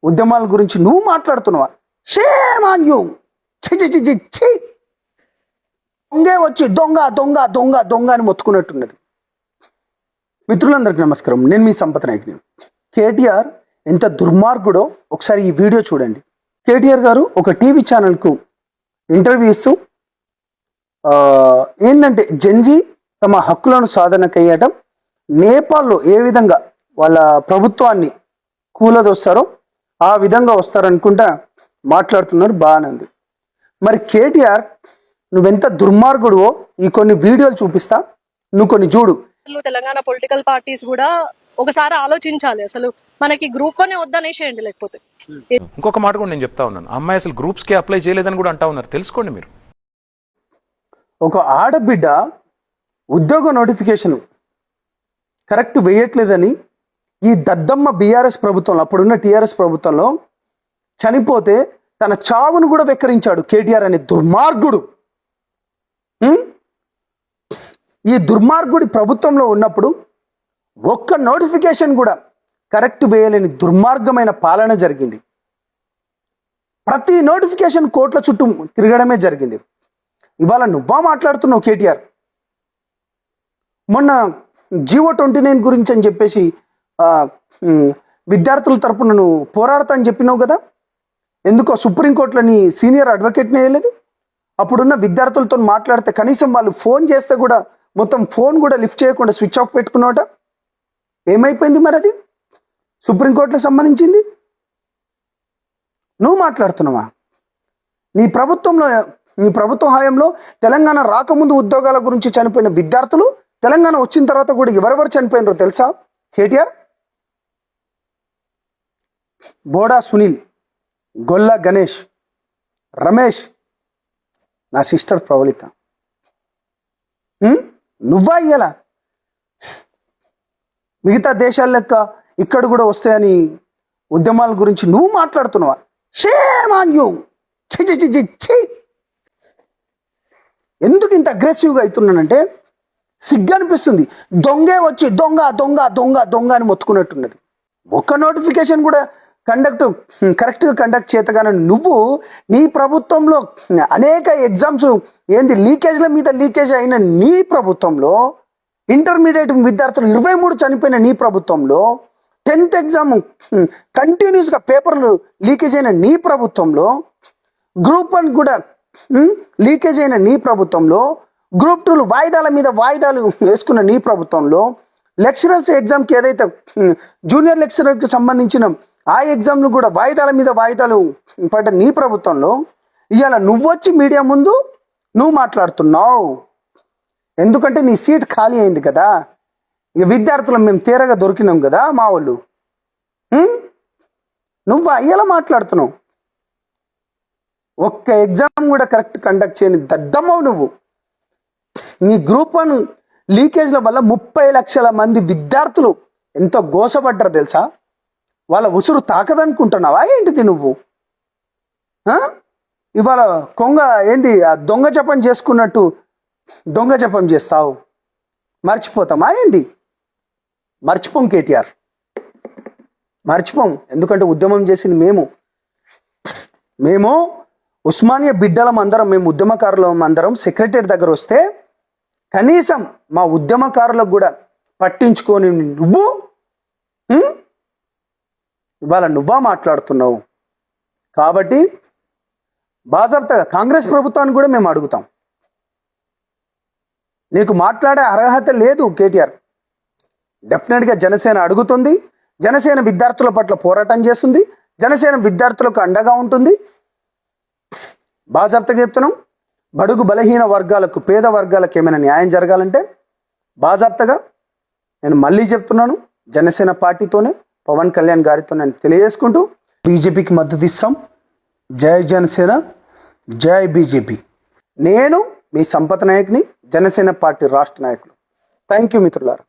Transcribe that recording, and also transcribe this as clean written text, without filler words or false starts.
ఉద్యమాల గురించి నువ్వు మాట్లాడుతున్నావా? Shame on you. చి దొంగే వచ్చి దొంగ దొంగ దొంగ దొంగ అని మొత్తుకున్నట్టున్నది. మిత్రులందరికీ నమస్కారం, నేను మీ సంపత్ నాయక్ని. కేటీఆర్ ఎంత దుర్మార్గుడో ఒకసారి ఈ వీడియో చూడండి. కేటీఆర్ గారు ఒక టీవీ ఛానల్కు ఇంటర్వ్యూ ఇస్తూ ఏంటంటే జెన్జీ తమ హక్కులను సాధనకయ్యటం నేపాల్లో ఏ విధంగా వాళ్ళ ప్రభుత్వాన్ని కూలదొస్తారో ఆ విధంగా వస్తారనుకుంటా మాట్లాడుతున్నారు. బాగానే ఉంది. మరి కేటీఆర్ నువ్వెంత దుర్మార్గుడువో ఈ కొన్ని వీడియోలు చూపిస్తా, నువ్వు కొన్ని చూడు. తెలంగాణ పొలిటికల్ పార్టీస్ కూడా ఒకసారి ఆలోచించాలి. అసలు మనకి గ్రూప్ 1 వద్దనేసేయండి. లేకపోతే ఇంకొక మాట కూడా నేను చెప్తా ఉన్నాను, అమ్మాయి అసలు గ్రూప్స్ కి అప్లై చేయలేదని కూడా అంటా ఉన్నారు. తెలుసుకోండి మీరు. ఒక ఆడబిడ్డ ఉద్యోగ నోటిఫికేషన్ కరెక్ట్ వేయట్లేదని ఈ దద్దమ్మ బీఆర్ఎస్ ప్రభుత్వంలో, అప్పుడున్న టీఆర్ఎస్ ప్రభుత్వంలో చనిపోతే తన చావును కూడా వెక్కరించాడు కేటీఆర్ అనే దుర్మార్గుడు. ఈ దుర్మార్గుడి ప్రభుత్వంలో ఉన్నప్పుడు ఒక్క నోటిఫికేషన్ కూడా కరెక్ట్ వేయలేని దుర్మార్గమైన పాలన జరిగింది. ప్రతి నోటిఫికేషన్ కోట్ల చుట్టూ తిరగడమే జరిగింది. ఇవాళ నువ్వా మాట్లాడుతున్నావు కేటీఆర్? మొన్న జీవో 29 గురించి అని చెప్పేసి విద్యార్థుల తరపున నువ్వు పోరాడతా అని చెప్పినావు కదా. ఎందుకో సుప్రీంకోర్టులో నీ సీనియర్ అడ్వకేట్నే వేయలేదు? అప్పుడున్న విద్యార్థులతో మాట్లాడితే కనీసం వాళ్ళు ఫోన్ చేస్తే కూడా మొత్తం ఫోన్ కూడా లిఫ్ట్ చేయకుండా స్విచ్ ఆఫ్ పెట్టుకున్నావట. ఏమైపోయింది మరి అది? సుప్రీంకోర్టులకు సంబంధించింది నువ్వు మాట్లాడుతున్నావా? నీ ప్రభుత్వ హయాంలో తెలంగాణ రాకముందు ఉద్యోగాల గురించి చనిపోయిన విద్యార్థులు తెలంగాణ వచ్చిన తర్వాత కూడా ఎవరెవరు చనిపోయినారో తెలుసా కేటీఆర్? బోడా సునీల్, గొల్ల గణేష్, రమేష్, నా సిస్టర్ ప్రవళిక. నువ్వా ఇయ్యాల మిగతా దేశాల లెక్క ఇక్కడ కూడా వస్తాయని ఉద్యమాల గురించి నువ్వు మాట్లాడుతున్నావా? Shame on you. చి ఎందుకు ఇంత అగ్రెసివ్గా అవుతున్నానంటే సిగ్గు అనిపిస్తుంది. దొంగే వచ్చి దొంగ దొంగ దొంగ దొంగ అని మొత్తుకున్నట్టున్నది. ఒక్క నోటిఫికేషన్ కూడా కరెక్ట్గా కండక్ట్ చేతగానే నువ్వు నీ ప్రభుత్వంలో అనేక ఎగ్జామ్స్ లీకేజ్ల మీద లీకేజ్ అయిన నీ ప్రభుత్వంలో, ఇంటర్మీడియట్ విద్యార్థులు 23 చనిపోయిన నీ ప్రభుత్వంలో, 10th ఎగ్జామ్ కంటిన్యూస్గా పేపర్లు లీకేజ్ అయిన నీ ప్రభుత్వంలో, గ్రూప్ 1 కూడా లీకేజ్ అయిన నీ ప్రభుత్వంలో, గ్రూప్ 2 వాయిదాల మీద వాయిదాలు వేసుకున్న నీ ప్రభుత్వంలో, లెక్చరర్స్ ఎగ్జామ్కి ఏదైతే జూనియర్ లెక్చరర్కి సంబంధించిన ఆ ఎగ్జామ్లు కూడా వాయిదాల మీద వాయిదాలు పడ్డ నీ ప్రభుత్వంలో ఇవాళ నువ్వొచ్చి మీడియా ముందు నువ్వు మాట్లాడుతున్నావు. ఎందుకంటే నీ సీట్ ఖాళీ అయింది కదా. ఇక విద్యార్థులు మేము తీరగా దొరికినాం కదా మా వాళ్ళు. నువ్వు అయ్యేలా మాట్లాడుతున్నావు. ఒక్క ఎగ్జామ్ కూడా కరెక్ట్ కండక్ట్ చేయని దద్దమ్మవు నువ్వు. నీ గ్రూప్ 1 లీకేజ్ల వల్ల 30 లక్షల మంది విద్యార్థులు ఎంతో గోసపడ్డారు తెలుసా? వాళ్ళ ఉసురు తాకదనుకుంటున్నావా ఏంటిది నువ్వు? ఇవాళ ఆ దొంగ జపం చేసుకున్నట్టు దొంగ జపం చేస్తావు. మర్చిపోతామా ఏంది? మర్చిపోం కేటీఆర్, మర్చిపోం. ఎందుకంటే ఉద్యమం చేసింది మేము ఉస్మానియా బిడ్డలం అందరం, మేము ఉద్యమకారులం అందరం సెక్రటరీ దగ్గర వస్తే కనీసం మా ఉద్యమకారులకు కూడా పట్టించుకొని నువ్వు ఇవాళ నువ్వా మాట్లాడుతున్నావు. కాబట్టి బాజాబ్తాగా కాంగ్రెస్ ప్రభుత్వాన్ని కూడా మేము అడుగుతాం. నీకు మాట్లాడే అర్హత లేదు కేటీఆర్. డెఫినెట్గా జనసేన అడుగుతుంది. జనసేన విద్యార్థుల పట్ల పోరాటం చేస్తుంది. జనసేన విద్యార్థులకు అండగా ఉంటుంది. బాజాబ్తాగా చెప్తున్నాం, బడుగు బలహీన వర్గాలకు, పేద వర్గాలకు ఏమైనా న్యాయం జరగాలంటే బాజాబ్తాగా నేను మళ్ళీ చెప్తున్నాను, జనసేన పార్టీతోనే, పవన్ కళ్యాణ్ గారితో నేను తెలియజేసుకుంటూ బీజేపీకి మద్దతు ఇస్తాం. జై జనసేన, జై బీజేపీ. నేను మీ సంపత్ నాయక్ని, జనసేన పార్టీ రాష్ట్ర నాయకులు. థ్యాంక్ యూ మిత్రులారా.